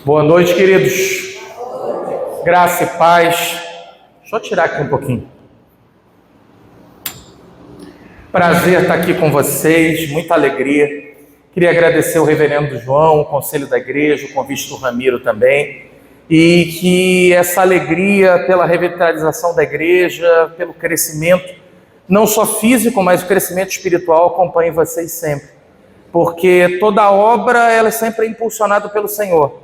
Boa noite, queridos. Graça e paz. Deixa eu tirar aqui um pouquinho. Prazer estar aqui com vocês, muita alegria. Queria agradecer ao reverendo João, o conselho da igreja, o convite do Ramiro também. E que essa alegria pela revitalização da igreja, pelo crescimento, não só físico, mas o crescimento espiritual, acompanhe vocês sempre. Porque toda obra, ela sempre é impulsionada pelo Senhor.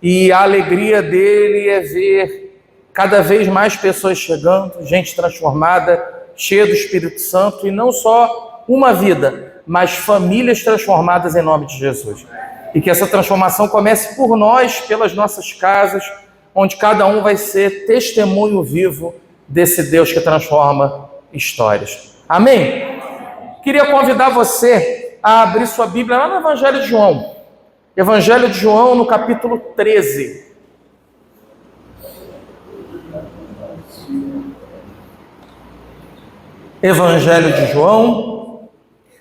E a alegria dele é ver cada vez mais pessoas chegando, gente transformada, cheia do Espírito Santo, e não só uma vida, mas famílias transformadas em nome de Jesus. E que essa transformação comece por nós, pelas nossas casas, onde cada um vai ser testemunho vivo desse Deus que transforma histórias. Amém? Queria convidar você a abrir sua Bíblia lá no Evangelho de João. Evangelho de João, no capítulo 13. Evangelho de João,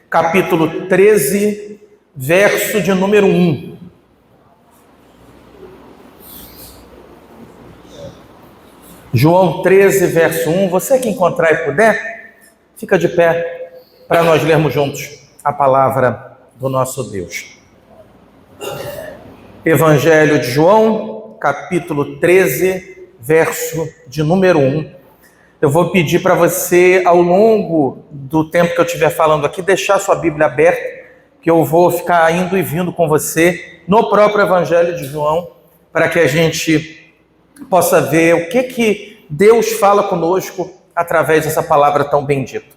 capítulo 13, verso de número 1. João 13, verso 1. Você que encontrar e puder, fica de pé para nós lermos juntos a palavra do nosso Deus. Evangelho de João, capítulo 13, verso de número 1. Eu vou pedir para você, ao longo do tempo que eu estiver falando aqui, deixar sua Bíblia aberta, que eu vou ficar indo e vindo com você no próprio Evangelho de João, para que a gente possa ver o que Deus fala conosco através dessa palavra tão bendita.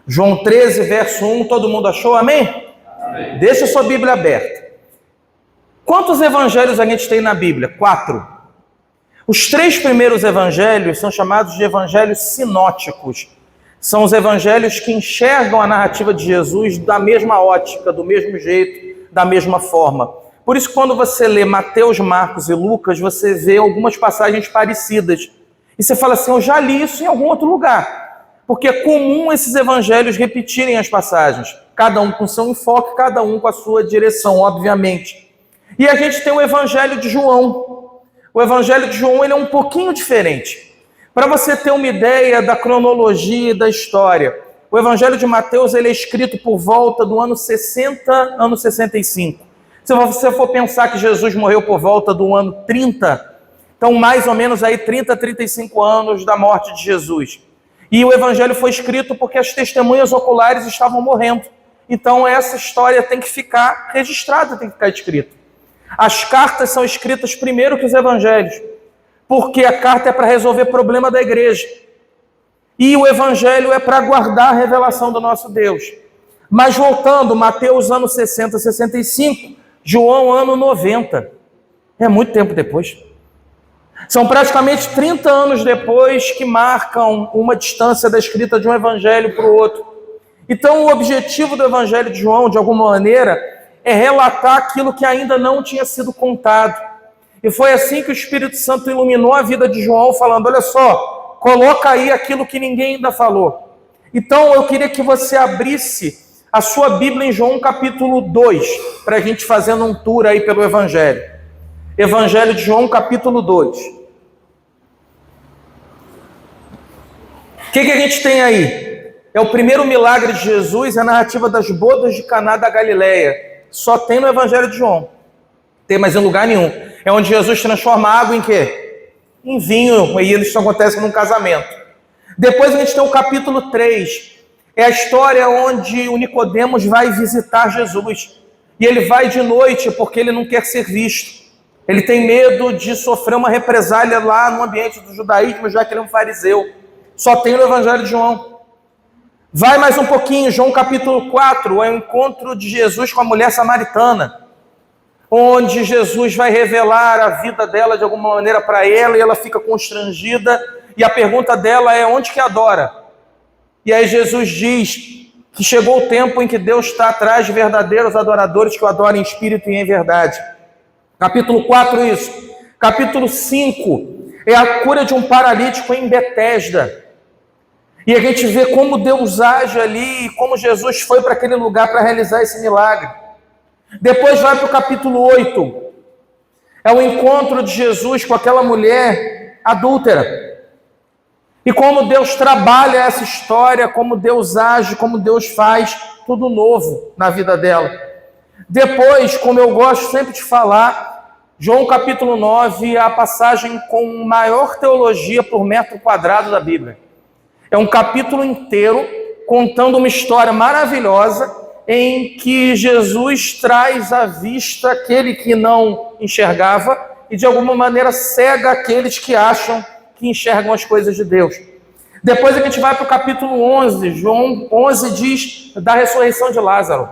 João 13, verso 1, todo mundo achou? Amém? Amém. Deixa sua Bíblia aberta. Quantos evangelhos a gente tem na Bíblia? 4. Os 3 primeiros evangelhos são chamados de evangelhos sinóticos. São os evangelhos que enxergam a narrativa de Jesus da mesma ótica, do mesmo jeito, da mesma forma. Por isso, quando você lê Mateus, Marcos e Lucas, você vê algumas passagens parecidas. E você fala assim, eu já li isso em algum outro lugar. Porque é comum esses evangelhos repetirem as passagens. Cada um com seu enfoque, cada um com a sua direção, obviamente. E a gente tem o Evangelho de João. O Evangelho de João ele é um pouquinho diferente. Para você ter uma ideia da cronologia e da história, o Evangelho de Mateus ele é escrito por volta do ano 60, ano 65. Se você for pensar que Jesus morreu por volta do ano 30, então mais ou menos aí 30, 35 anos da morte de Jesus. E o Evangelho foi escrito porque as testemunhas oculares estavam morrendo. Então essa história tem que ficar registrada, tem que ficar escrita. As cartas são escritas primeiro que os evangelhos, porque a carta é para resolver problema da igreja. E o evangelho é para guardar a revelação do nosso Deus. Mas voltando, Mateus ano 60, 65, João ano 90. É muito tempo depois. São praticamente 30 anos depois que marcam uma distância da escrita de um evangelho para o outro. Então o objetivo do evangelho de João, de alguma maneira, é relatar aquilo que ainda não tinha sido contado. E foi assim que o Espírito Santo iluminou a vida de João, falando, olha só, coloca aí aquilo que ninguém ainda falou. Então eu queria que você abrisse a sua Bíblia em João capítulo 2, para a gente fazendo um tour aí pelo Evangelho. Evangelho de João capítulo 2. O que a gente tem aí? É o primeiro milagre de Jesus, é a narrativa das bodas de Caná da Galileia. Só tem no Evangelho de João. Tem mais em lugar nenhum. É onde Jesus transforma a água em quê? Em vinho. E isso acontece num casamento. Depois a gente tem o capítulo 3. É a história onde o Nicodemos vai visitar Jesus. E ele vai de noite porque ele não quer ser visto. Ele tem medo de sofrer uma represália lá no ambiente do judaísmo, já que ele é um fariseu. Só tem no Evangelho de João. Vai mais um pouquinho, João capítulo 4, é o encontro de Jesus com a mulher samaritana, onde Jesus vai revelar a vida dela de alguma maneira para ela, e ela fica constrangida, e a pergunta dela é, onde que adora? E aí Jesus diz que chegou o tempo em que Deus está atrás de verdadeiros adoradores que o adorem em espírito e em verdade. Capítulo 4, isso. Capítulo 5, é a cura de um paralítico em Betesda. E a gente vê como Deus age ali, como Jesus foi para aquele lugar para realizar esse milagre. Depois vai para o capítulo 8. É o encontro de Jesus com aquela mulher adúltera. E como Deus trabalha essa história, como Deus age, como Deus faz tudo novo na vida dela. Depois, como eu gosto sempre de falar, João capítulo 9 é a passagem com maior teologia por metro quadrado da Bíblia. É um capítulo inteiro contando uma história maravilhosa em que Jesus traz à vista aquele que não enxergava e de alguma maneira cega aqueles que acham que enxergam as coisas de Deus. Depois a gente vai para o capítulo 11, João 11 diz da ressurreição de Lázaro.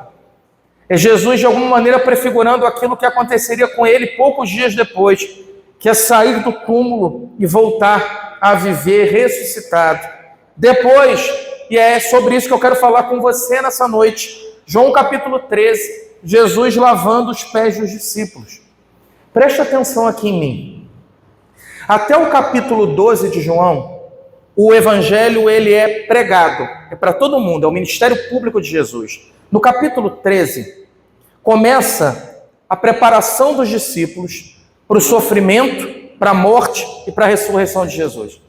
É Jesus de alguma maneira prefigurando aquilo que aconteceria com ele poucos dias depois, que é sair do túmulo e voltar a viver ressuscitado. Depois, e é sobre isso que eu quero falar com você nessa noite, João capítulo 13, Jesus lavando os pés dos discípulos. Preste atenção aqui em mim. Até o capítulo 12 de João, o evangelho ele é pregado, é para todo mundo, é o ministério público de Jesus. No capítulo 13, começa a preparação dos discípulos para o sofrimento, para a morte e para a ressurreição de Jesus.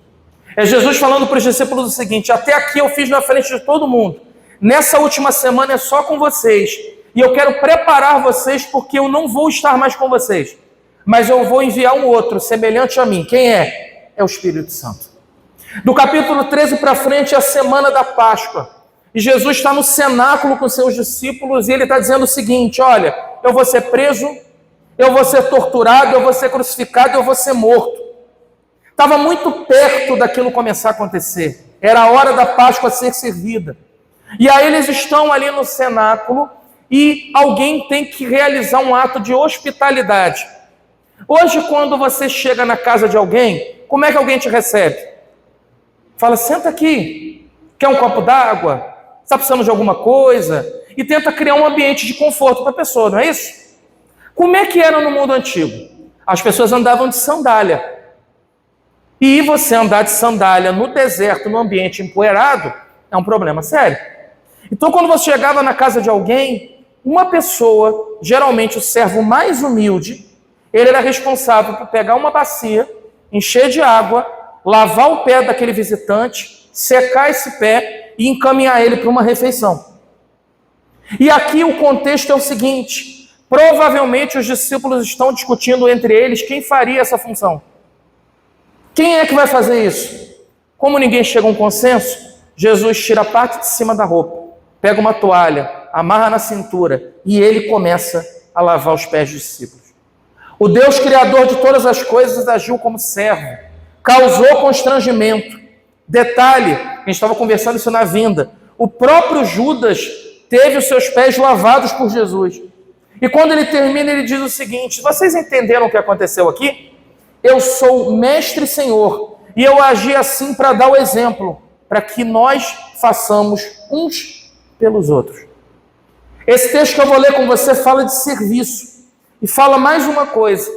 É Jesus falando para os discípulos o seguinte: até aqui eu fiz na frente de todo mundo, nessa última semana é só com vocês, e eu quero preparar vocês porque eu não vou estar mais com vocês, mas eu vou enviar um outro, semelhante a mim. Quem é? É o Espírito Santo. Do capítulo 13 para frente é a semana da Páscoa, e Jesus está no cenáculo com seus discípulos, e ele está dizendo o seguinte: olha, eu vou ser preso, eu vou ser torturado, eu vou ser crucificado, eu vou ser morto. Estava muito perto daquilo começar a acontecer, era a hora da Páscoa ser servida. E aí eles estão ali no cenáculo e alguém tem que realizar um ato de hospitalidade. Hoje, quando você chega na casa de alguém, como é que alguém te recebe? Fala: senta aqui, quer um copo d'água? Está precisando de alguma coisa? E tenta criar um ambiente de conforto para a pessoa, não é isso? Como é que era no mundo antigo? As pessoas andavam de sandália. E você andar de sandália no deserto, no ambiente empoeirado, é um problema sério. Então, quando você chegava na casa de alguém, uma pessoa, geralmente o servo mais humilde, ele era responsável por pegar uma bacia, encher de água, lavar o pé daquele visitante, secar esse pé e encaminhar ele para uma refeição. E aqui o contexto é o seguinte: provavelmente os discípulos estão discutindo entre eles quem faria essa função. Quem é que vai fazer isso? Como ninguém chega a um consenso, Jesus tira a parte de cima da roupa, pega uma toalha, amarra na cintura e ele começa a lavar os pés dos discípulos. O Deus Criador de todas as coisas agiu como servo, causou constrangimento. Detalhe, a gente estava conversando isso na vinda, o próprio Judas teve os seus pés lavados por Jesus. E quando ele termina, ele diz o seguinte: vocês entenderam o que aconteceu aqui? Eu sou mestre e senhor, e eu agi assim para dar o exemplo, para que nós façamos uns pelos outros. Esse texto que eu vou ler com você fala de serviço, e fala mais uma coisa: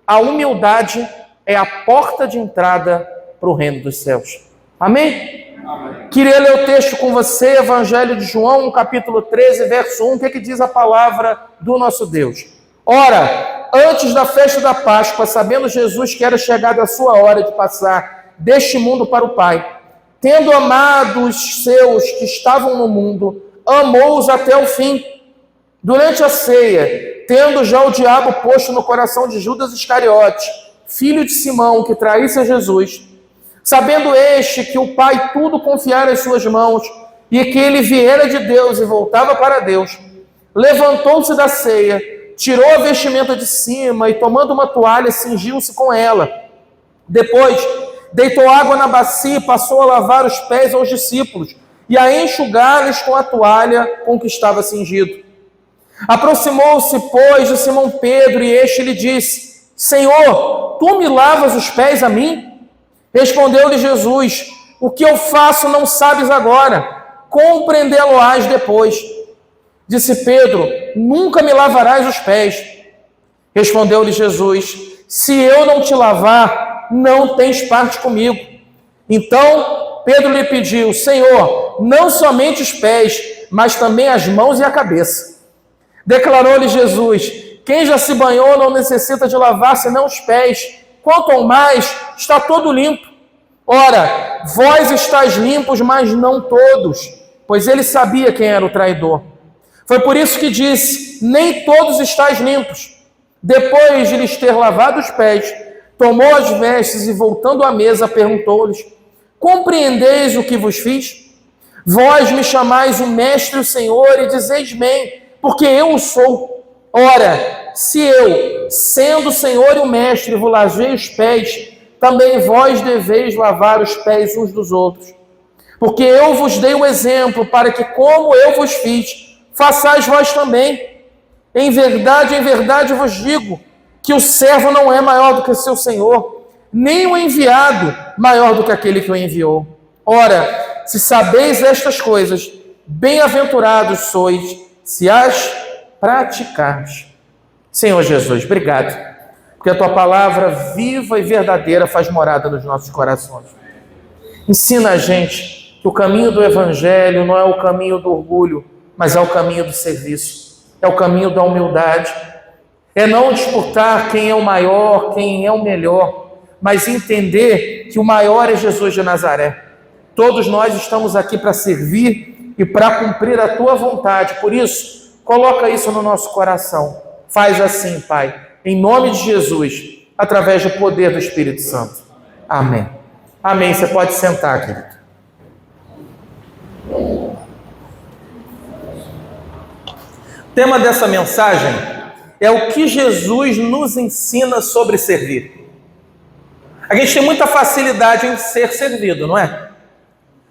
a humildade é a porta de entrada para o reino dos céus. Amém? Amém. Queria ler o texto com você, Evangelho de João, capítulo 13, verso 1, o que diz a palavra do nosso Deus? Ora, antes da festa da Páscoa, sabendo Jesus que era chegada a sua hora de passar deste mundo para o Pai, tendo amado os seus que estavam no mundo, amou-os até o fim. Durante a ceia, tendo já o diabo posto no coração de Judas Iscariote, filho de Simão, que traísse a Jesus, sabendo este que o Pai tudo confiara em suas mãos, e que ele viera de Deus e voltava para Deus, levantou-se da ceia, tirou a vestimenta de cima e, tomando uma toalha, cingiu-se com ela. Depois, deitou água na bacia e passou a lavar os pés aos discípulos e a enxugar-lhes com a toalha com que estava cingido. Aproximou-se, pois, de Simão Pedro, e este lhe disse: Senhor, tu me lavas os pés a mim? Respondeu-lhe Jesus: o que eu faço não sabes agora, compreendê-lo-ás depois. Disse Pedro: nunca me lavarás os pés. Respondeu-lhe Jesus: se eu não te lavar, não tens parte comigo. Então Pedro lhe pediu: Senhor, não somente os pés, mas também as mãos e a cabeça. Declarou-lhe Jesus: quem já se banhou não necessita de lavar senão os pés, quanto ao mais está todo limpo. Ora, vós estáis limpos, mas não todos, pois ele sabia quem era o traidor. Foi por isso que disse: nem todos estáis limpos. Depois de lhes ter lavado os pés, tomou as vestes e, voltando à mesa, perguntou-lhes: compreendeis o que vos fiz? Vós me chamais o Mestre e o Senhor e dizeis bem, porque eu o sou. Ora, se eu, sendo o Senhor e o Mestre, vos lavei os pés, também vós deveis lavar os pés uns dos outros. Porque eu vos dei o exemplo, para que, como eu vos fiz, façais vós também. Em verdade vos digo, que o servo não é maior do que seu senhor, nem o enviado maior do que aquele que o enviou. Ora, se sabeis estas coisas, bem-aventurados sois, se as praticardes. Senhor Jesus, obrigado, porque a tua palavra viva e verdadeira faz morada nos nossos corações. Ensina a gente que o caminho do evangelho não é o caminho do orgulho, mas é o caminho do serviço, é o caminho da humildade, é não disputar quem é o maior, quem é o melhor, mas entender que o maior é Jesus de Nazaré. Todos nós estamos aqui para servir e para cumprir a tua vontade, por isso, coloca isso no nosso coração. Faz assim, Pai, em nome de Jesus, através do poder do Espírito Santo. Amém. Amém. Você pode sentar, querido. O tema dessa mensagem é o que Jesus nos ensina sobre servir. A gente tem muita facilidade em ser servido, não é?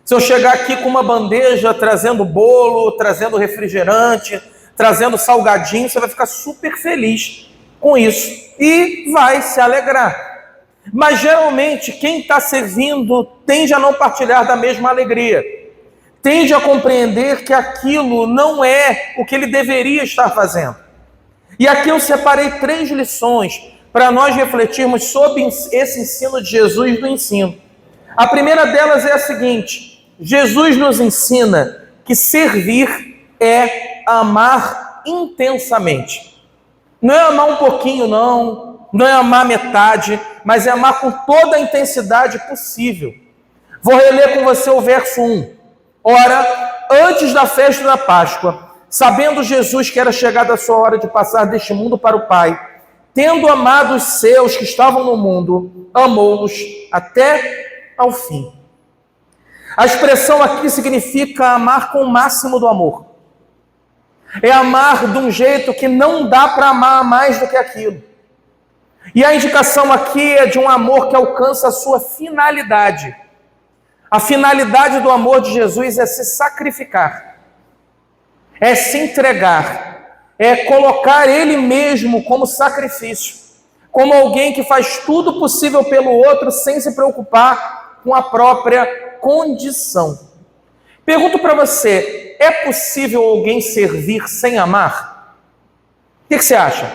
Se eu chegar aqui com uma bandeja trazendo bolo, trazendo refrigerante, trazendo salgadinho, você vai ficar super feliz com isso e vai se alegrar. Mas geralmente quem está servindo tende a não partilhar da mesma alegria, tende a compreender que aquilo não é o que ele deveria estar fazendo. E aqui eu separei 3 lições para nós refletirmos sobre esse ensino de Jesus do ensino. A primeira delas é a seguinte: Jesus nos ensina que servir é amar intensamente. Não é amar um pouquinho, não é amar metade, mas é amar com toda a intensidade possível. Vou reler com você o verso 1. Ora, antes da festa da Páscoa, sabendo Jesus que era chegada a sua hora de passar deste mundo para o Pai, tendo amado os seus que estavam no mundo, amou-os até ao fim. A expressão aqui significa amar com o máximo do amor. É amar de um jeito que não dá para amar mais do que aquilo. E a indicação aqui é de um amor que alcança a sua finalidade. A finalidade do amor de Jesus é se sacrificar, é se entregar, é colocar Ele mesmo como sacrifício, como alguém que faz tudo possível pelo outro sem se preocupar com a própria condição. Pergunto para você: é possível alguém servir sem amar? O que você acha?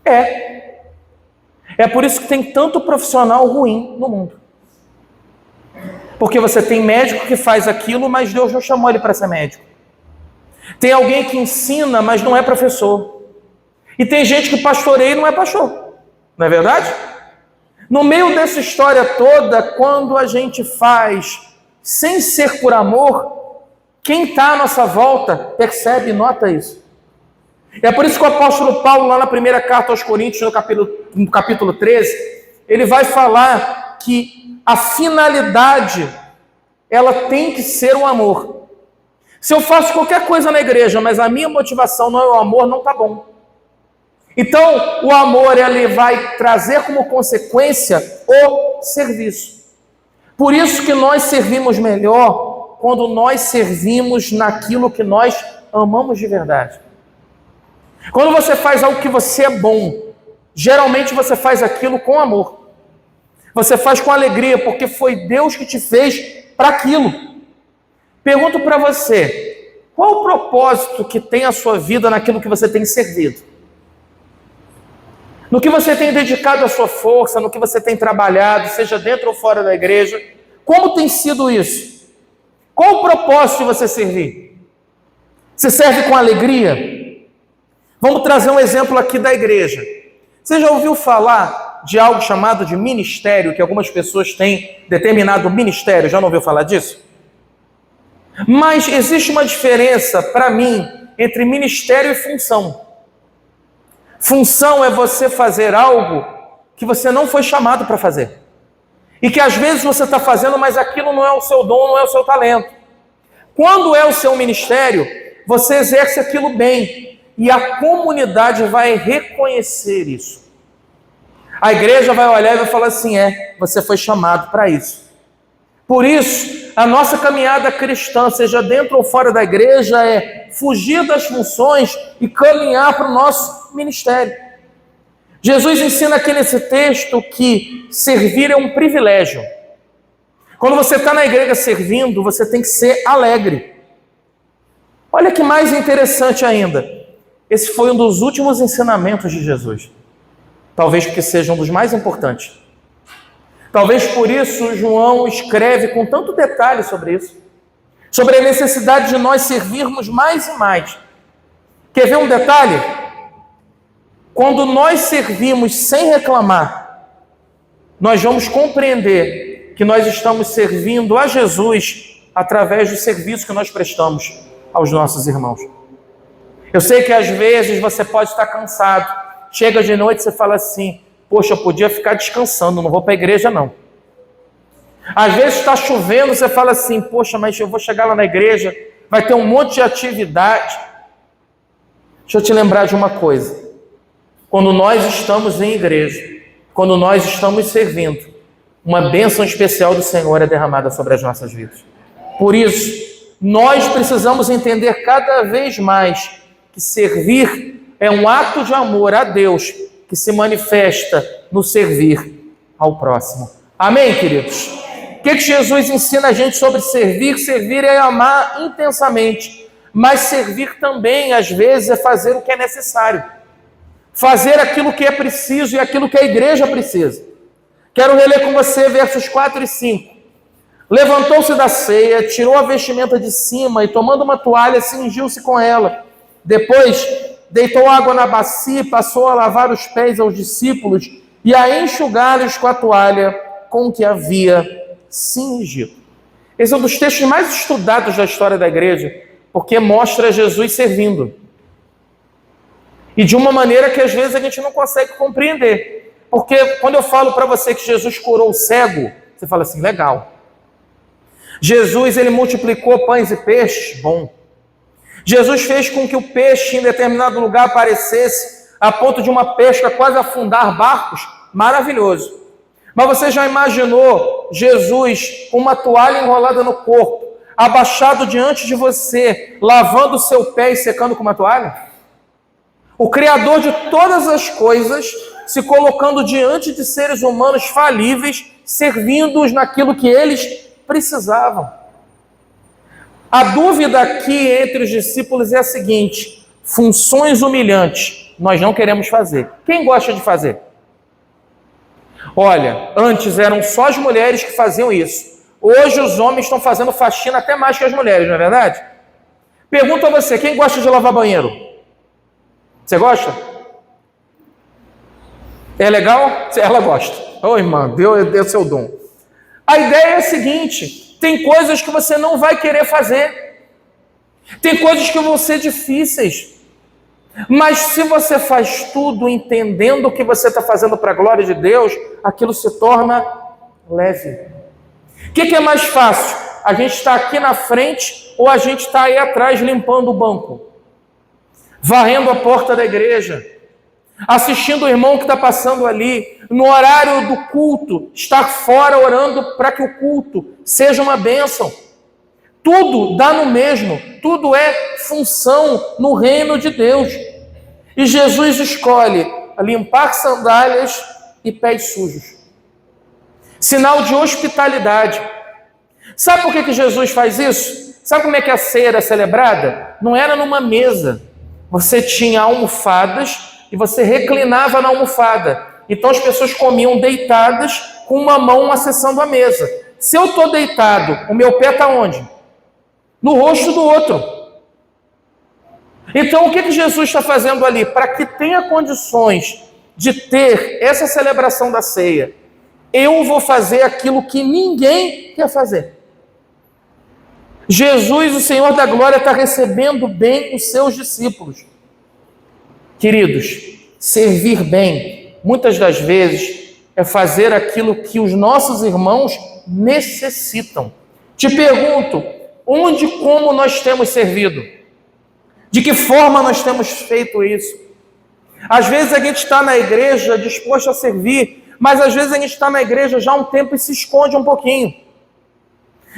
É por isso que tem tanto profissional ruim no mundo. Porque você tem médico que faz aquilo, mas Deus não chamou ele para ser médico. Tem alguém que ensina, mas não é professor. E tem gente que pastoreia e não é pastor. Não é verdade? No meio dessa história toda, quando a gente faz sem ser por amor, quem está à nossa volta percebe e nota isso. É por isso que o apóstolo Paulo, lá na primeira carta aos Coríntios, no capítulo 13, ele vai falar que a finalidade, ela tem que ser o amor. Se eu faço qualquer coisa na igreja, mas a minha motivação não é o amor, não está bom. Então, o amor, ele vai trazer como consequência o serviço. Por isso que nós servimos melhor quando nós servimos naquilo que nós amamos de verdade. Quando você faz algo que você é bom, geralmente você faz aquilo com amor. Você faz com alegria, porque foi Deus que te fez para aquilo. Pergunto para você: qual o propósito que tem a sua vida naquilo que você tem servido? No que você tem dedicado a sua força, no que você tem trabalhado, seja dentro ou fora da igreja, Como tem sido isso? Qual o propósito de você servir? Você serve com alegria? Vamos trazer um exemplo aqui da igreja. Você já ouviu falar de algo chamado de ministério, que algumas pessoas têm determinado ministério? Já não ouviu falar disso? Mas existe uma diferença, para mim, entre ministério e função. Função é você fazer algo que você não foi chamado para fazer. E que às vezes você está fazendo, mas aquilo não é o seu dom, não é o seu talento. Quando é o seu ministério, você exerce aquilo bem. E a comunidade vai reconhecer isso. A igreja vai olhar e vai falar assim, você foi chamado para isso. Por isso, a nossa caminhada cristã, seja dentro ou fora da igreja, é fugir das funções e caminhar para o nosso ministério. Jesus ensina aqui nesse texto que servir é um privilégio. Quando você está na igreja servindo, você tem que ser alegre. Olha que mais interessante ainda. Esse foi um dos últimos ensinamentos de Jesus. Talvez porque seja um dos mais importantes. Talvez por isso João escreve com tanto detalhe sobre isso. Sobre a necessidade de nós servirmos mais e mais. Quer ver um detalhe? Quando nós servimos sem reclamar, nós vamos compreender que nós estamos servindo a Jesus através do serviço que nós prestamos aos nossos irmãos. Eu sei que às vezes você pode estar cansado, chega de noite e você fala assim, poxa, eu podia ficar descansando, não vou para a igreja não. Às vezes está chovendo, você fala assim, poxa, mas eu vou chegar lá na igreja, vai ter um monte de atividade. Deixa eu te lembrar de uma coisa. Quando nós estamos em igreja, quando nós estamos servindo, uma bênção especial do Senhor é derramada sobre as nossas vidas. Por isso, nós precisamos entender cada vez mais que servir é um ato de amor a Deus que se manifesta no servir ao próximo. Amém, queridos? O que Jesus ensina a gente sobre servir? Servir é amar intensamente, mas servir também, às vezes, é fazer o que é necessário. Fazer aquilo que é preciso e aquilo que a igreja precisa. Quero reler com você versos 4 e 5. Levantou-se da ceia, tirou a vestimenta de cima e, tomando uma toalha, cingiu-se com ela. Depois, deitou água na bacia e passou a lavar os pés aos discípulos e a enxugá-los com a toalha com que havia cingido. Esse é um dos textos mais estudados da história da igreja, porque mostra Jesus servindo. E de uma maneira que às vezes a gente não consegue compreender. Porque quando eu falo para você que Jesus curou o cego, você fala assim, legal. Jesus, ele multiplicou pães e peixes, bom. Jesus fez com que o peixe em determinado lugar aparecesse a ponto de uma pesca quase afundar barcos, maravilhoso. Mas você já imaginou Jesus com uma toalha enrolada no corpo, abaixado diante de você, lavando o seu pé e secando com uma toalha? O Criador de todas as coisas se colocando diante de seres humanos falíveis, servindo-os naquilo que eles precisavam. A dúvida aqui entre os discípulos é a seguinte: funções humilhantes nós não queremos fazer. Quem gosta de fazer? Olha, antes eram só as mulheres que faziam isso. Hoje os homens estão fazendo faxina até mais que as mulheres, não é verdade? Pergunto a você, quem gosta de lavar banheiro? Você gosta? É legal? Ela gosta. Ô irmã, deu seu dom. A ideia é a seguinte: tem coisas que você não vai querer fazer. Tem coisas que vão ser difíceis. Mas se você faz tudo entendendo o que você está fazendo para a glória de Deus, aquilo se torna leve. O que é mais fácil? A gente está aqui na frente ou a gente está aí atrás limpando o banco? Varrendo a porta da igreja, assistindo o irmão que está passando ali, no horário do culto, estar fora orando para que o culto seja uma bênção. Tudo dá no mesmo, tudo é função no reino de Deus. E Jesus escolhe limpar sandálias e pés sujos. Sinal de hospitalidade. Sabe por que Jesus faz isso? Sabe como é que a ceia era celebrada? Não era numa mesa. Você tinha almofadas e você reclinava na almofada. Então as pessoas comiam deitadas com uma mão acessando a mesa. Se eu estou deitado, o meu pé está onde? No rosto do outro. Então, o que Jesus está fazendo ali? Para que tenha condições de ter essa celebração da ceia, eu vou fazer aquilo que ninguém quer fazer. Jesus, o Senhor da glória, está recebendo bem os seus discípulos. Queridos, servir bem, muitas das vezes, é fazer aquilo que os nossos irmãos necessitam. Te pergunto, onde e como nós temos servido? De que forma nós temos feito isso? Às vezes a gente está na igreja disposto a servir, mas às vezes a gente está na igreja já há um tempo e se esconde um pouquinho.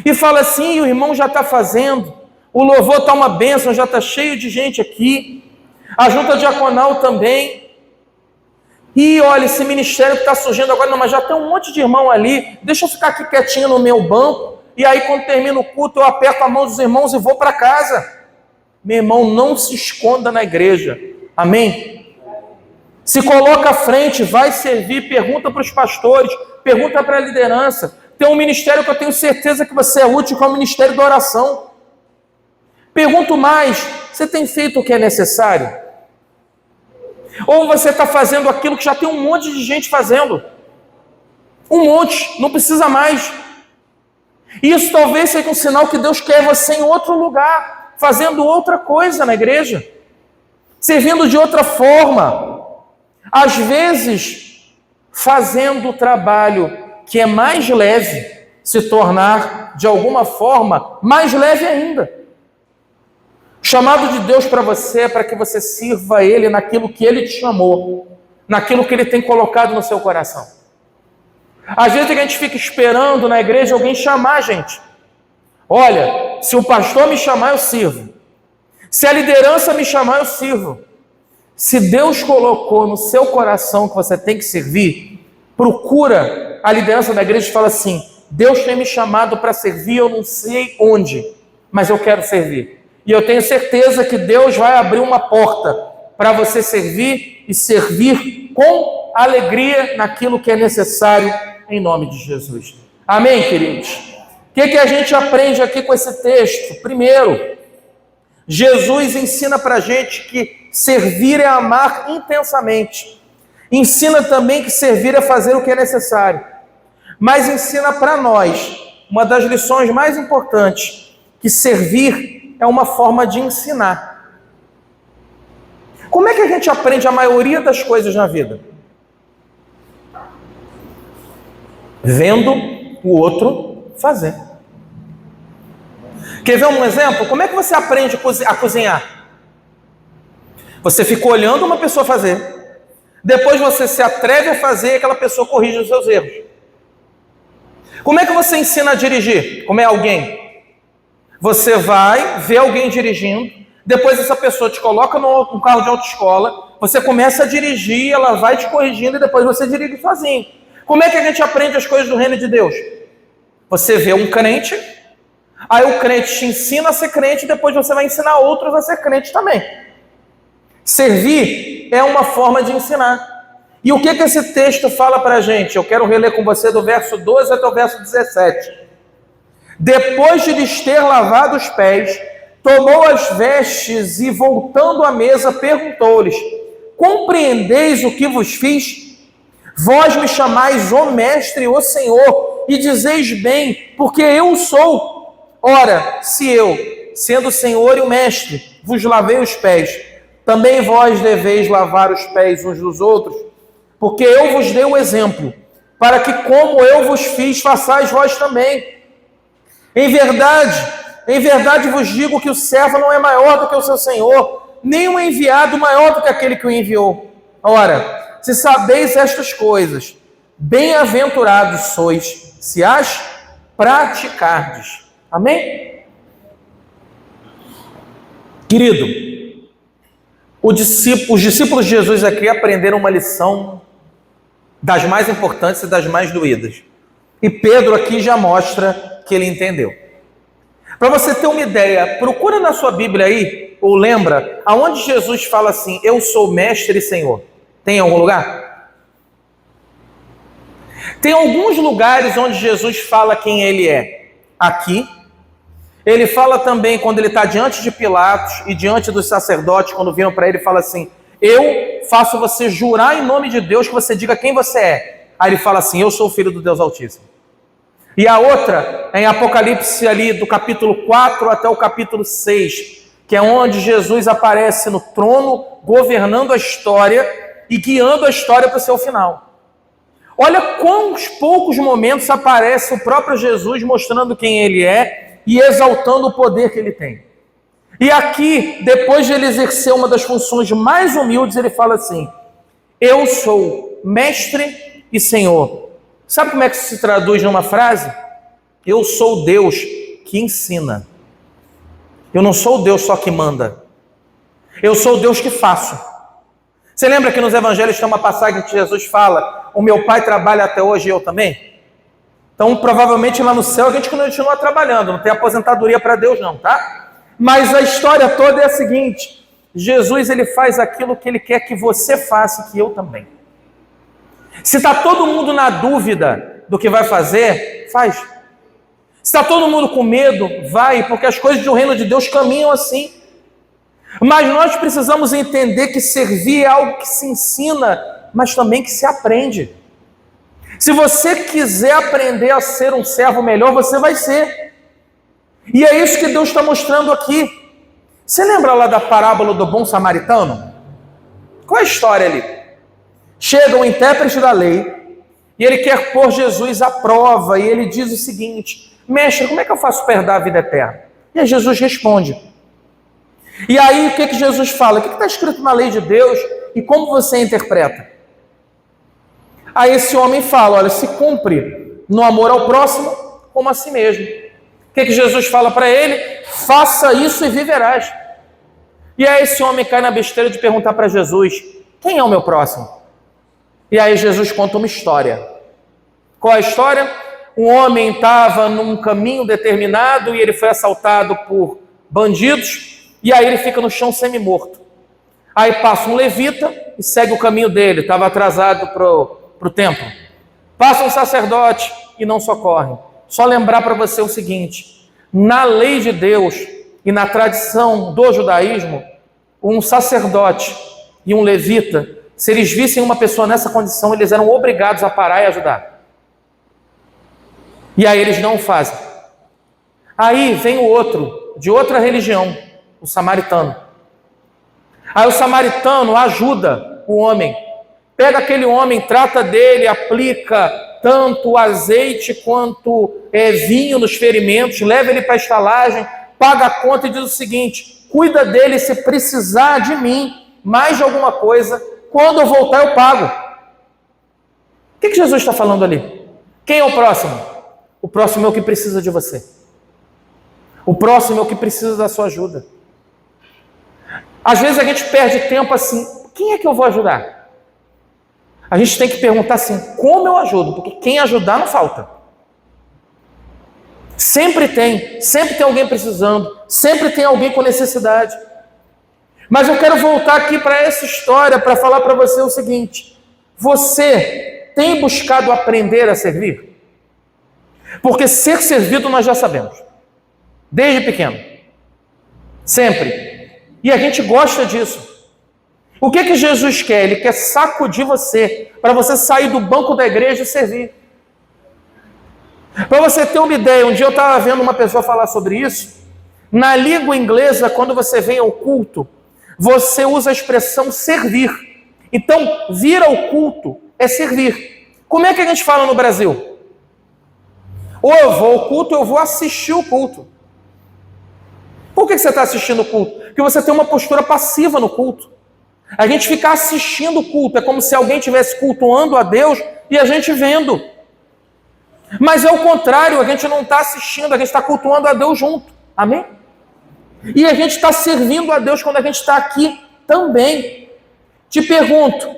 E fala assim, o irmão já está fazendo, o louvor está uma bênção, já está cheio de gente aqui, a junta diaconal também. E olha, esse ministério que está surgindo agora, não, mas já tem um monte de irmão ali, deixa eu ficar aqui quietinho no meu banco, e aí quando termina o culto eu aperto a mão dos irmãos e vou para casa. Meu irmão, não se esconda na igreja, amém? Se coloca à frente, vai servir, pergunta para os pastores, pergunta para a liderança. Tem um ministério que eu tenho certeza que você é útil, que é o ministério da oração. Pergunto mais, você tem feito o que é necessário? Ou você está fazendo aquilo que já tem um monte de gente fazendo? Um monte, não precisa mais. Isso talvez seja um sinal que Deus quer você em outro lugar, fazendo outra coisa na igreja, servindo de outra forma. Às vezes, fazendo o trabalho que é mais leve, se tornar, de alguma forma, mais leve ainda. O chamado de Deus para você é para que você sirva a Ele naquilo que Ele te chamou, naquilo que Ele tem colocado no seu coração. Às vezes a gente fica esperando na igreja alguém chamar a gente. Olha, se o pastor me chamar, eu sirvo. Se a liderança me chamar, eu sirvo. Se Deus colocou no seu coração que você tem que servir, procura a liderança da igreja e fala assim, Deus tem me chamado para servir, eu não sei onde, mas eu quero servir. E eu tenho certeza que Deus vai abrir uma porta para você servir e servir com alegria naquilo que é necessário em nome de Jesus. Amém, queridos? O que a gente aprende aqui com esse texto? Primeiro, Jesus ensina para a gente que servir é amar intensamente. Ensina também que servir é fazer o que é necessário. Mas ensina para nós, uma das lições mais importantes, que servir é uma forma de ensinar. Como é que a gente aprende a maioria das coisas na vida? Vendo o outro fazer. Quer ver um exemplo? Como é que você aprende a cozinhar? Você fica olhando uma pessoa fazer, depois você se atreve a fazer e aquela pessoa corrige os seus erros. Como é que você ensina a dirigir? Como é alguém? Você vai ver alguém dirigindo, depois essa pessoa te coloca num carro de autoescola, você começa a dirigir, ela vai te corrigindo e depois você dirige sozinho. Como é que a gente aprende as coisas do reino de Deus? Você vê um crente, aí o crente te ensina a ser crente, depois você vai ensinar outros a ser crente também. Servir é uma forma de ensinar. E o que esse texto fala para a gente? Eu quero reler com você do verso 12 até o verso 17. Depois de lhes ter lavado os pés, tomou as vestes e, voltando à mesa, perguntou-lhes, compreendeis o que vos fiz? Vós me chamais o mestre, o Senhor, e dizeis bem, porque eu sou. Ora, se eu, sendo o Senhor e o mestre, vos lavei os pés, também vós deveis lavar os pés uns dos outros, porque eu vos dei o exemplo, para que como eu vos fiz, façais vós também. Em verdade vos digo que o servo não é maior do que o seu Senhor, nem o enviado maior do que aquele que o enviou. Ora, se sabeis estas coisas, bem-aventurados sois, se as praticardes. Amém? Querido, os discípulos de Jesus aqui aprenderam uma lição das mais importantes e das mais doídas. E Pedro aqui já mostra que ele entendeu. Para você ter uma ideia, procura na sua Bíblia aí, ou lembra, aonde Jesus fala assim, eu sou mestre e Senhor. Tem em algum lugar? Tem alguns lugares onde Jesus fala quem ele é. Aqui. Ele fala também quando ele está diante de Pilatos e diante dos sacerdotes, quando viram para ele, fala assim: eu faço você jurar em nome de Deus que você diga quem você é. Aí ele fala assim: eu sou o filho do Deus Altíssimo. E a outra é em Apocalipse ali do capítulo 4 até o capítulo 6, que é onde Jesus aparece no trono, governando a história e guiando a história para o seu final. Olha quantos poucos momentos aparece o próprio Jesus mostrando quem ele é e exaltando o poder que ele tem. E aqui, depois de ele exercer uma das funções mais humildes, ele fala assim: eu sou mestre e senhor. Sabe como é que se traduz numa frase? Eu sou Deus que ensina. Eu não sou o Deus só que manda. Eu sou o Deus que faço. Você lembra que nos evangelhos tem uma passagem que Jesus fala: o meu pai trabalha até hoje e eu também? Então, provavelmente lá no céu a gente continua trabalhando, não tem aposentadoria para Deus não, tá? Mas a história toda é a seguinte: Jesus, ele faz aquilo que ele quer que você faça, que eu também. Se está todo mundo na dúvida do que vai fazer, faz. Se está todo mundo com medo, vai, porque as coisas do reino de Deus caminham assim. Mas nós precisamos entender que servir é algo que se ensina, mas também que se aprende. Se você quiser aprender a ser um servo melhor, você vai ser. E é isso que Deus está mostrando aqui. Você lembra lá da parábola do bom samaritano? Qual é a história ali? Chega um intérprete da lei e ele quer pôr Jesus à prova, e ele diz o seguinte: mestre, como é que eu faço para herdar a vida eterna? E aí Jesus responde. E aí o que Jesus fala? O que está escrito na lei de Deus e como você interpreta? Aí esse homem fala: olha, se cumpre no amor ao próximo como a si mesmo. O que Jesus fala para ele? Faça isso e viverás. E aí esse homem cai na besteira de perguntar para Jesus: quem é o meu próximo? E aí Jesus conta uma história. Qual é a história? Um homem estava num caminho determinado e ele foi assaltado por bandidos, e aí ele fica no chão semi-morto. Aí passa um levita e segue o caminho dele, estava atrasado para o templo. Passa um sacerdote e não socorre. Só lembrar para você o seguinte: na lei de Deus e na tradição do judaísmo, um sacerdote e um levita, se eles vissem uma pessoa nessa condição, eles eram obrigados a parar e ajudar. E aí eles não o fazem. Aí vem o outro, de outra religião, o samaritano. Aí o samaritano ajuda o homem. Pega aquele homem, trata dele, aplica tanto azeite quanto vinho nos ferimentos, leva ele para a estalagem, paga a conta e diz o seguinte: cuida dele, se precisar de mim, mais de alguma coisa, quando eu voltar eu pago. O que Jesus está falando ali? Quem é o próximo? O próximo é o que precisa de você. O próximo é o que precisa da sua ajuda. Às vezes a gente perde tempo assim: quem é que eu vou ajudar? A gente tem que perguntar assim: como eu ajudo? Porque quem ajudar não falta. Sempre tem alguém precisando, sempre tem alguém com necessidade. Mas eu quero voltar aqui para essa história para falar para você o seguinte: você tem buscado aprender a servir? Porque ser servido nós já sabemos, desde pequeno, sempre. E a gente gosta disso. O que Jesus quer? Ele quer sacudir você, para você sair do banco da igreja e servir. Para você ter uma ideia, um dia eu estava vendo uma pessoa falar sobre isso. Na língua inglesa, quando você vem ao culto, você usa a expressão servir. Então, vir ao culto é servir. Como é que a gente fala no Brasil? Ou eu vou ao culto, ou eu vou assistir o culto. Por que você está assistindo o culto? Porque você tem uma postura passiva no culto. A gente fica assistindo o culto, é como se alguém estivesse cultuando a Deus e a gente vendo. Mas é o contrário, a gente não está assistindo, a gente está cultuando a Deus junto. Amém? E a gente está servindo a Deus quando a gente está aqui também. Te pergunto,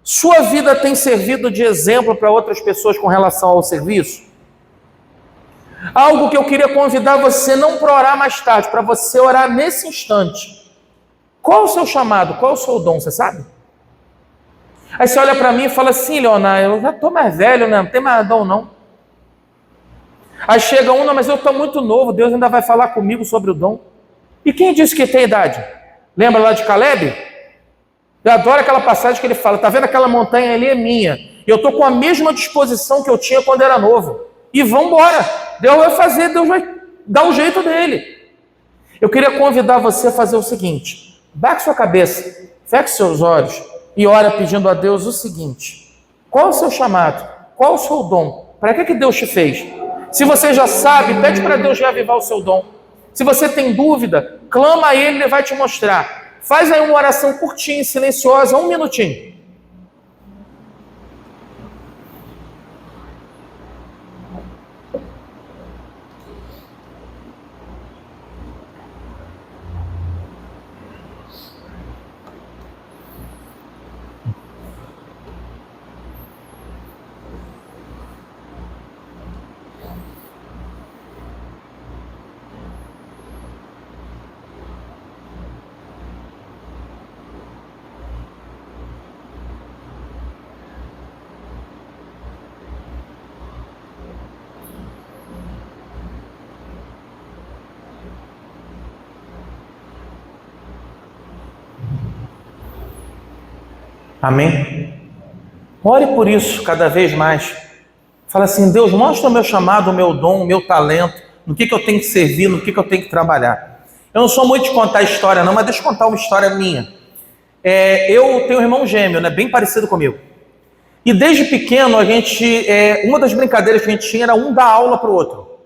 sua vida tem servido de exemplo para outras pessoas com relação ao serviço? Algo que eu queria convidar você não para orar mais tarde, para você orar nesse instante. Qual é o seu chamado? Qual é o seu dom? Você sabe? Aí você olha para mim e fala assim, Leonardo, eu já estou mais velho, né? Não tem mais dom, não. Aí chega um, não, mas eu estou muito novo, Deus ainda vai falar comigo sobre o dom. E quem disse que tem idade? Lembra lá de Caleb? Eu adoro aquela passagem que ele fala, tá vendo aquela montanha ali é minha. Eu estou com a mesma disposição que eu tinha quando era novo. E vamos embora. Deus vai fazer, Deus vai dar o jeito dele. Eu queria convidar você a fazer o seguinte. Baixe sua cabeça, feche seus olhos e ora pedindo a Deus o seguinte. Qual é o seu chamado? Qual é o seu dom? Para que Deus te fez? Se você já sabe, pede para Deus reavivar o seu dom. Se você tem dúvida, clama a Ele, Ele vai te mostrar. Faz aí uma oração curtinha, silenciosa, 1 minutinho. Amém? Ore por isso cada vez mais. Fala assim, Deus, mostra o meu chamado, o meu dom, o meu talento, no que eu tenho que servir, no que eu tenho que trabalhar. Eu não sou muito de contar história não, mas deixa eu contar uma história minha. Eu tenho um irmão gêmeo, né, bem parecido comigo. E desde pequeno, uma das brincadeiras que a gente tinha era um dar aula para o outro.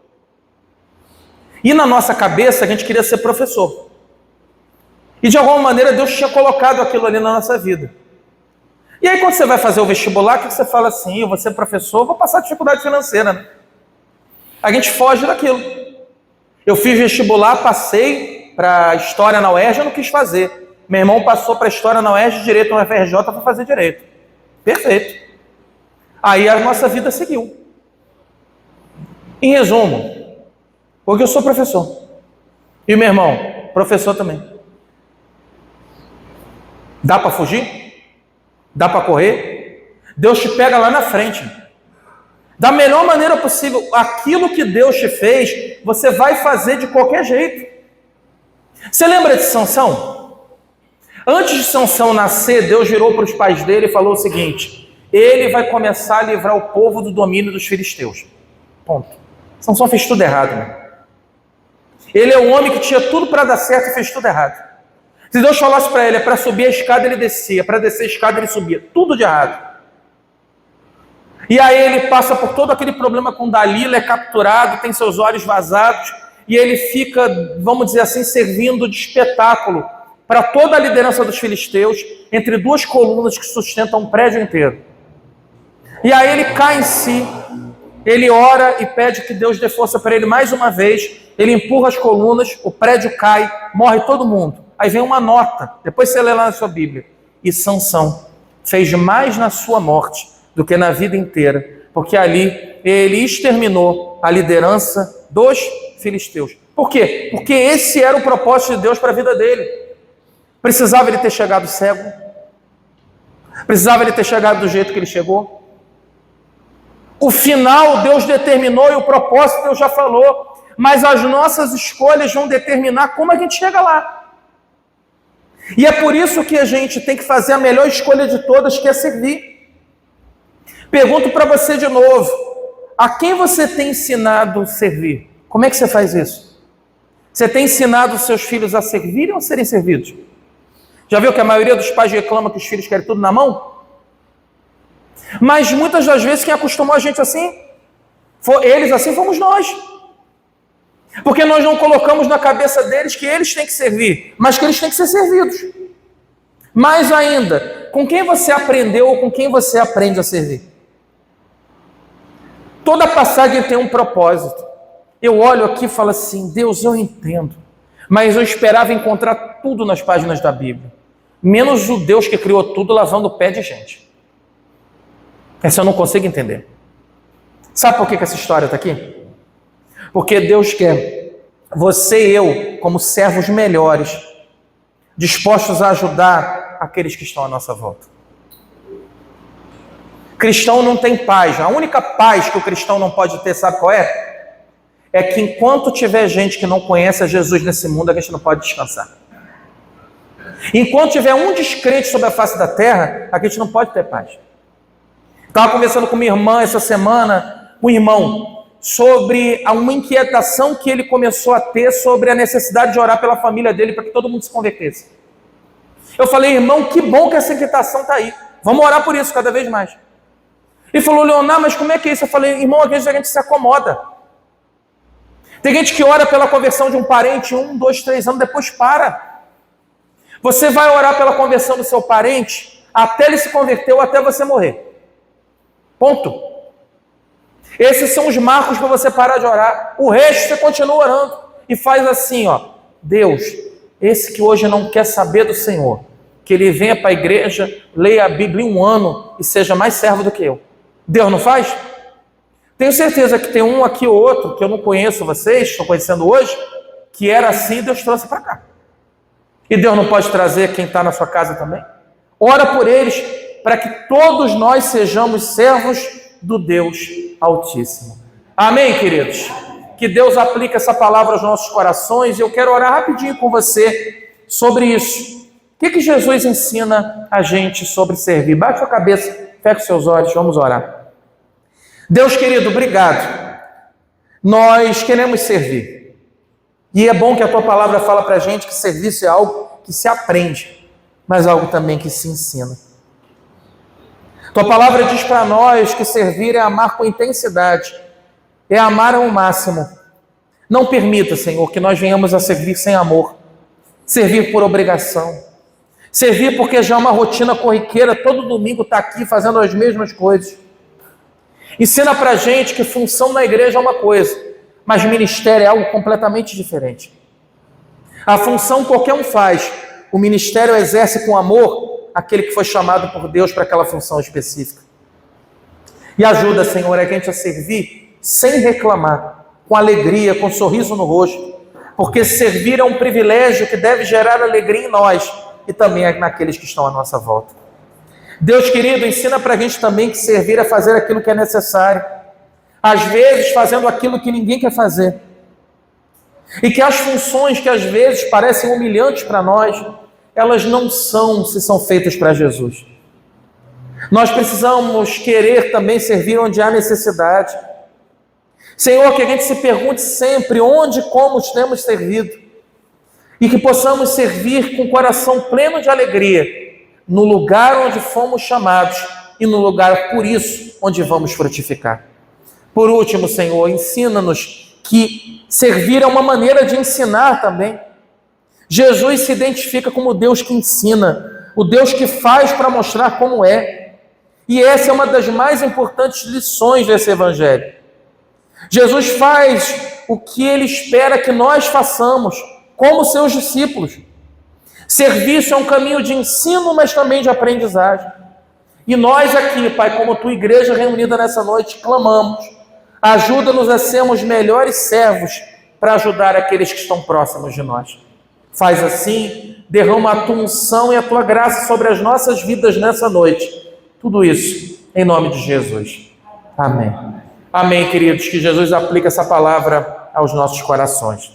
E na nossa cabeça, a gente queria ser professor. E de alguma maneira, Deus tinha colocado aquilo ali na nossa vida. E aí, quando você vai fazer o vestibular, o que você fala assim? Eu vou ser professor, vou passar dificuldade financeira, né? A gente foge daquilo. Eu fiz vestibular, passei para História na UERJ, eu não quis fazer. Meu irmão passou para História na UERJ, Direito na UFRJ para fazer Direito. Perfeito. Aí a nossa vida seguiu. Em resumo, porque eu sou professor. E o meu irmão, professor também. Dá para fugir? Dá para correr? Deus te pega lá na frente. Da melhor maneira possível. Aquilo que Deus te fez, você vai fazer de qualquer jeito. Você lembra de Sansão? Antes de Sansão nascer, Deus virou para os pais dele e falou o seguinte: ele vai começar a livrar o povo do domínio dos filisteus. Ponto. Sansão fez tudo errado, né? Ele é um homem que tinha tudo para dar certo e fez tudo errado. Se Deus falasse para ele, para subir a escada ele descia, para descer a escada ele subia, tudo de errado. E aí ele passa por todo aquele problema com Dalila, é capturado, tem seus olhos vazados, e ele fica, vamos dizer assim, servindo de espetáculo para toda a liderança dos filisteus, entre duas colunas que sustentam um prédio inteiro. E aí ele cai em si, ele ora e pede que Deus dê força para ele mais uma vez, ele empurra as colunas, o prédio cai, morre todo mundo. Aí vem uma nota, depois você lê lá na sua Bíblia. E Sansão fez mais na sua morte do que na vida inteira, porque ali ele exterminou a liderança dos filisteus. Por quê? Porque esse era o propósito de Deus para a vida dele. Precisava ele ter chegado cego? Precisava ele ter chegado do jeito que ele chegou? O final Deus determinou e o propósito Deus já falou, mas as nossas escolhas vão determinar como a gente chega lá. E é por isso que a gente tem que fazer a melhor escolha de todas, que é servir. Pergunto para você de novo, a quem você tem ensinado a servir? Como é que você faz isso? Você tem ensinado os seus filhos a servirem ou a serem servidos? Já viu que a maioria dos pais reclama que os filhos querem tudo na mão? Mas muitas das vezes quem acostumou a gente assim, eles assim fomos nós. Porque nós não colocamos na cabeça deles que eles têm que servir, mas que eles têm que ser servidos. Mais ainda, com quem você aprendeu ou com quem você aprende a servir? Toda passagem tem um propósito. Eu olho aqui e falo assim, Deus, eu entendo, mas eu esperava encontrar tudo nas páginas da Bíblia, menos o Deus que criou tudo lavando o pé de gente. Essa eu não consigo entender. Sabe por que essa história está aqui? Porque Deus quer você e eu, como servos melhores, dispostos a ajudar aqueles que estão à nossa volta. Cristão não tem paz. A única paz que o cristão não pode ter, sabe qual é? É que enquanto tiver gente que não conhece a Jesus nesse mundo, a gente não pode descansar. Enquanto tiver um descrente sobre a face da terra, a gente não pode ter paz. Estava conversando com minha irmã essa semana, com um irmão, sobre uma inquietação que ele começou a ter sobre a necessidade de orar pela família dele para que todo mundo se convertesse. Eu falei, irmão, que bom que essa inquietação está aí. Vamos orar por isso cada vez mais. Ele falou, Leonardo, mas como é que é isso? Eu falei, irmão, às vezes a gente se acomoda. Tem gente que ora pela conversão de um parente 1, 2, 3 anos, depois para. Você vai orar pela conversão do seu parente até ele se converter ou até você morrer. Ponto. Esses são os marcos para você parar de orar. O resto você continua orando e faz assim, ó. Deus, esse que hoje não quer saber do Senhor, que ele venha para a igreja, leia a Bíblia 1 ano e seja mais servo do que eu. Deus não faz? Tenho certeza que tem um aqui ou outro, que eu não conheço vocês, estou conhecendo hoje, que era assim e Deus trouxe para cá. E Deus não pode trazer quem está na sua casa também? Ora por eles, para que todos nós sejamos servos do Deus Altíssimo. Amém, queridos? Que Deus aplique essa palavra aos nossos corações, e eu quero orar rapidinho com você sobre isso. O que Jesus ensina a gente sobre servir? Baixe a cabeça, feche os seus olhos, vamos orar. Deus querido, obrigado. Nós queremos servir. E é bom que a tua palavra fala para a gente que serviço é algo que se aprende, mas algo também que se ensina. Tua palavra diz para nós que servir é amar com intensidade, é amar ao máximo. Não permita, Senhor, que nós venhamos a servir sem amor, servir por obrigação, servir porque já é uma rotina corriqueira, todo domingo está aqui fazendo as mesmas coisas. Ensina para a gente que função na igreja é uma coisa, mas ministério é algo completamente diferente. A função qualquer um faz, o ministério exerce com amor aquele que foi chamado por Deus para aquela função específica. E ajuda, Senhor, a gente a servir sem reclamar, com alegria, com um sorriso no rosto, porque servir é um privilégio que deve gerar alegria em nós e também naqueles que estão à nossa volta. Deus querido, ensina para a gente também que servir é fazer aquilo que é necessário, às vezes fazendo aquilo que ninguém quer fazer, e que as funções que às vezes parecem humilhantes para nós, elas não são se são feitas para Jesus. Nós precisamos querer também servir onde há necessidade. Senhor, que a gente se pergunte sempre onde e como temos servido, e que possamos servir com o coração pleno de alegria, no lugar onde fomos chamados e no lugar, por isso, onde vamos frutificar. Por último, Senhor, ensina-nos que servir é uma maneira de ensinar também. Jesus se identifica como o Deus que ensina, o Deus que faz para mostrar como é. E essa é uma das mais importantes lições desse evangelho. Jesus faz o que ele espera que nós façamos, como seus discípulos. Serviço é um caminho de ensino, mas também de aprendizagem. E nós aqui, Pai, como tua igreja reunida nessa noite, clamamos, ajuda-nos a sermos melhores servos para ajudar aqueles que estão próximos de nós. Faz assim, derrama a tua unção e a tua graça sobre as nossas vidas nessa noite. Tudo isso em nome de Jesus. Amém. Amém, queridos, que Jesus aplique essa palavra aos nossos corações.